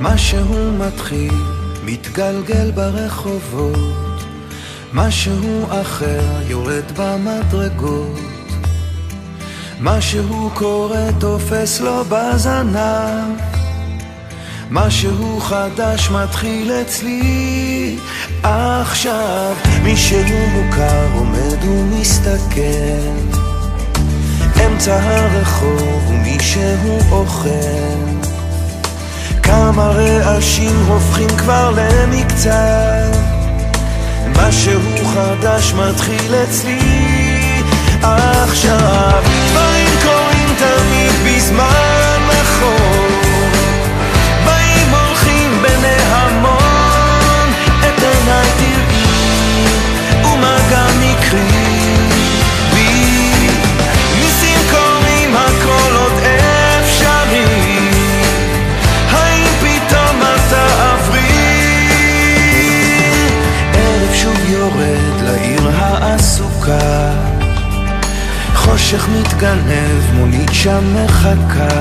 משהו מתחיל, מתגלגל ברחובות, משהו אחר יורד במדרגות, משהו קורה תופס לו בזנב, משהו חדש מתחיל אצלי עכשיו. מישהו מוכר עומד ומסתכל אמצע הרחוב ומישהו אוכל, כמה רעשים הופכים כבר למקצב, משהו חדש מתחיל אצלי עכשיו. דברים קורים תמיד בזמן נכון, באים הולכים בני המון, את עיניי תראי ומה גם נקרי בי, ניסים קורים הכל עוד אפשרי, האם פתאום אתה עברי? ערב שוב יורד לעיר העסוקה, חושך מתגנב, מונית שם מחכה,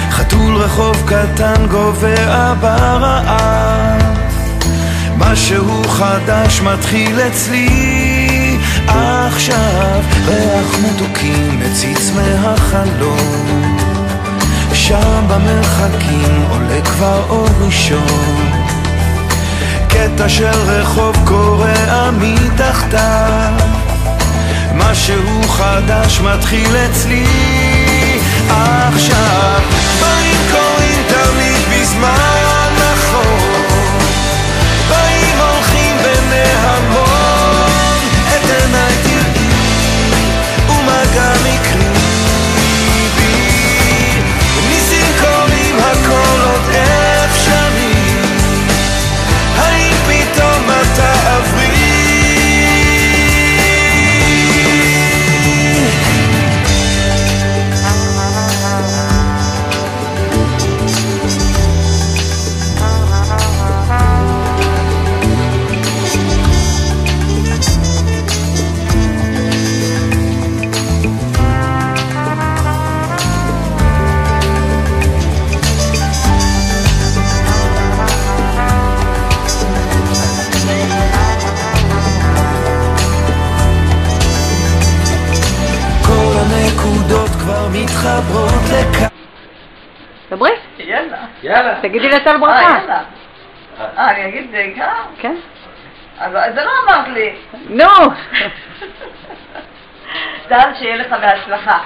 חתול רחוב קטן גובע ברעב, משהו חדש מתחיל אצלי עכשיו. ריח מתוקים מציץ מהחלום, שם במרחקים עולה כבר אור ראשון, קטע של רחוב קורע מתחתיו, משהו חדש מתחיל אצלי עכשיו. דברים קורים תמיד בזמן נכון, באים הולכים בני המון, את עיניי תראי ומה גם יקרי בי, ניסים קורים הכל עוד אפשרי, האם פתאום אתה עברי? מתחברות לכאן. דברי? יאללה. יאללה. תגידי לטל ברכה. יאללה. אני אגיד בעיקר? כן. אז זה לא אמרת לי. נו. טל, שיהיה לך בהצלחה.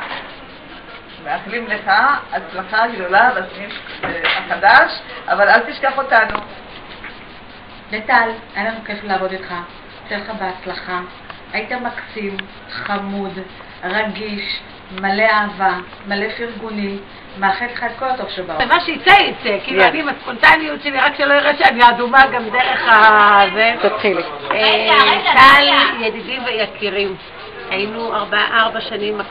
מאחלים לך הצלחה גדולה בסניף החדש, אבל אל תשכח אותנו. לטל, היה לנו כיף לעבוד איתך. שיהיה לך בהצלחה. היית מקסים, חמוד, רגיש, מלא אהבה, מלא פרגונים, מאחל לך את כל הטוב שבעולם. מה שיצא יצא, כאילו אני עם הספונטניות שלי, רק שלא יראה שאני אדומה גם דרך הזה. תתחילי. טל, ידידים ויקירים, היינו 4 שנים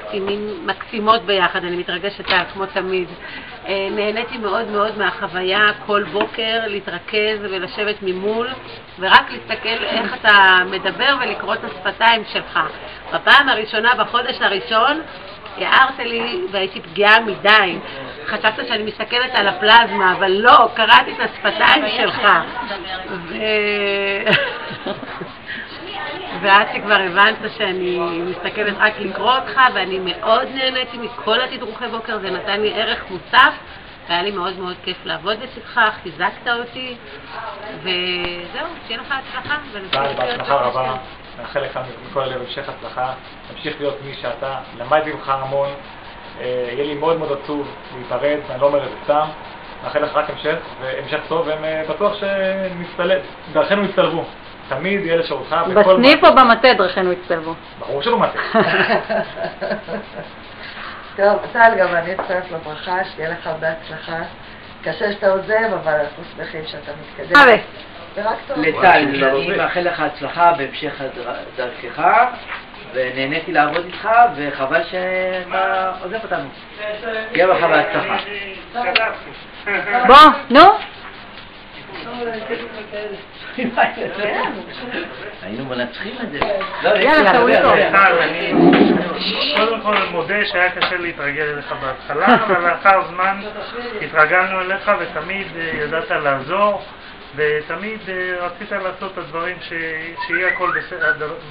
מקסימות ביחד, אני מתרגשת כמו תמיד. נהניתי מאוד מאוד מהחוויה כל בוקר להתרכז ולשבת ממול ורק להסתכל איך אתה מדבר ולקרוא את השפתיים שלך. בפעם הראשונה, בחודש הראשון, הערת לי והייתי פגיעה מדי. חשבת שאני מסתכלת על הפלזמה, אבל לא, קראתי את השפתיים שלך. ועד שכבר הבנת שאני מסתכלת רק לקרוא אותך, ואני מאוד נהניתי מכל התדרוכי בוקר, זה נתן לי ערך מוסף, והיה לי מאוד מאוד כיף לעבוד אצלך, חיזקת אותי, וזהו, שיהיה לך הצלחה. בהצלחה רבה, מאחל לך מכל הלב המשך הצלחה, תמשיך להיות מי שאתה, למדתי ממך המון, יהיה לי מאוד מאוד עצוב להיפרד, אני לא אומר את זה סתם, מאחל לך רק המשך טוב, ובטוח שדרכינו יצטלבו. תמיד יהיה לשירותך בכל... בסניף או במטה דרכינו יצטלבו? ברור שלא מטה. טוב, טל, גם אני אצטרף לברכה, שתהיה לך בהצלחה. קשה שאתה עוזב, אבל אנחנו שמחים שאתה מתקדם. ורק טוב. לטל, אני מאחל לך הצלחה בהמשך דרכך, ונהניתי לעבוד איתך, וחבל שאתה עוזב אותנו. תהיה לך בהצלחה. בוא, נו. היינו מנצחים את זה. יאללה, תראו איתו. אני קודם כל מודה שהיה קשה להתרגל אליך בהתחלה, אבל לאחר זמן התרגלנו אליך ותמיד ידעת לעזור ותמיד רצית לעשות את הדברים שיהיה הכל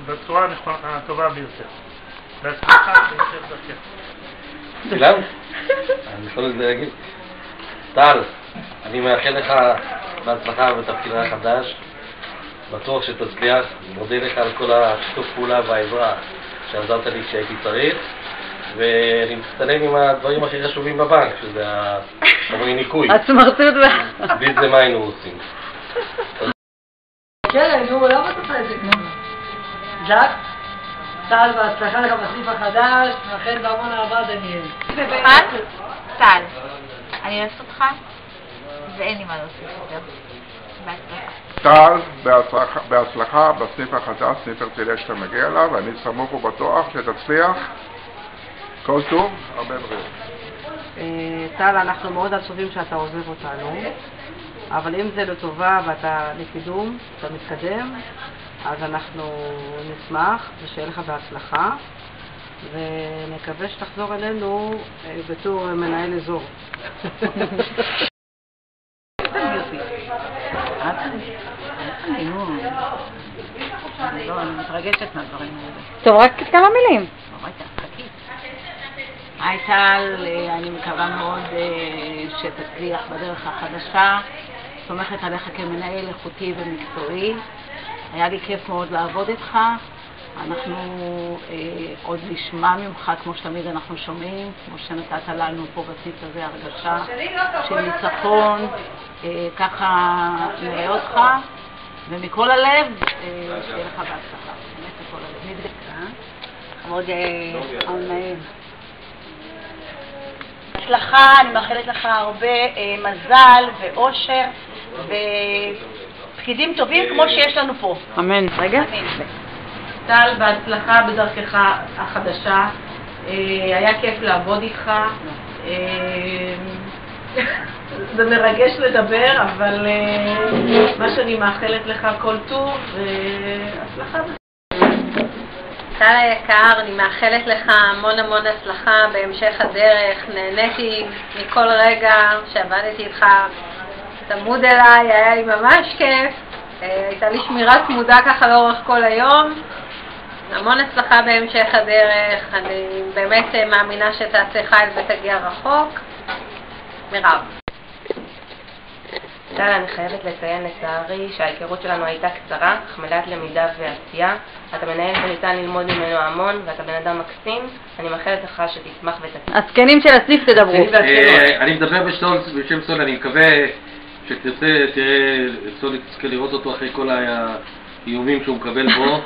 בצורה הטובה ביותר. בהצלחה בהמשך דרכך. אילן? אני יכול להגיד. טל, אני מאחל לך בהצלחה בתפקידך החדש. בטוח שתצליח. מודה לך על כל השיתוף פעולה והעזרה שעזרת לי כשהייתי צריך. ואני מצטלם עם הדברים הכי חשובים בבנק, שזה חומרי ניקוי. הסמרטוט בלי זה מה היינו עושים. כן, נו, למה אתה עושה את זה? ז'ק? טל, בהצלחה לך בסניף החדש, מאחל בהמון אהבה דניאל. טל, אני אעשה אותך ואין לי מה להוסיף יותר. בהצלחה. טל, בהצלחה בסניף החדש, סניף הרצליה שאתה מגיע אליו, ואני סמוך ובטוח שתצליח. כל טוב, הרבה בריאות. טל, אנחנו מאוד עצובים שאתה עוזב אותנו, אבל אם זה לטובה ואתה לקידום, אתה מתקדם, אז אנחנו נשמח ושיהיה לך בהצלחה, ונקווה שתחזור אלינו בתור מנהל אזור. אני מתרגשת מהדברים האלה. טוב, רק כמה מילים. היי טל, אני מקווה מאוד שתצליח בדרך החדשה, סומכת עליך כמנהל איכותי ומקצועי. היה לי כיף מאוד לעבוד איתך. אנחנו עוד נשמע ממך, כמו שתמיד אנחנו שומעים, כמו שנתת לנו פה בסניף הזה הרגשה של ניצחון, ככה נראה אותך, ומכל הלב, שיהיה לך בהצלחה, באמת מכל הלב. נתגע, מאוד נעים. הצלחה, אני מאחלת לך הרבה מזל ואושר ופקידים טובים כמו שיש לנו פה. אמן. רגע. טל, בהצלחה בדרכך החדשה, היה כיף לעבוד איתך, זה מרגש לדבר, אבל מה שאני מאחלת לך כל טוב והצלחה. טל היקר, אני מאחלת לך המון המון הצלחה בהמשך הדרך. נהניתי מכל רגע שעבדתי איתך, צמוד אליי, היה לי ממש כיף. הייתה לי שמירה צמודה ככה לאורך כל היום. המון הצלחה בהמשך הדרך, אני באמת מאמינה שתעשה חיל ותגיע רחוק. מירב. טל, אני חייבת לציין לצערי שההיכרות שלנו הייתה קצרה, אך מלאת למידה ועשייה. אתה מנהל וניתן ללמוד ממנו המון, ואתה בן אדם מקסים. אני מאחלת לך שתצמח ותצליח. הזקנים של הסניף תדברו. אני מדבר בשם סול, אני מקווה שתרצה, תראה, סול תזכה לראות אותו אחרי כל האיומים שהוא מקבל בו.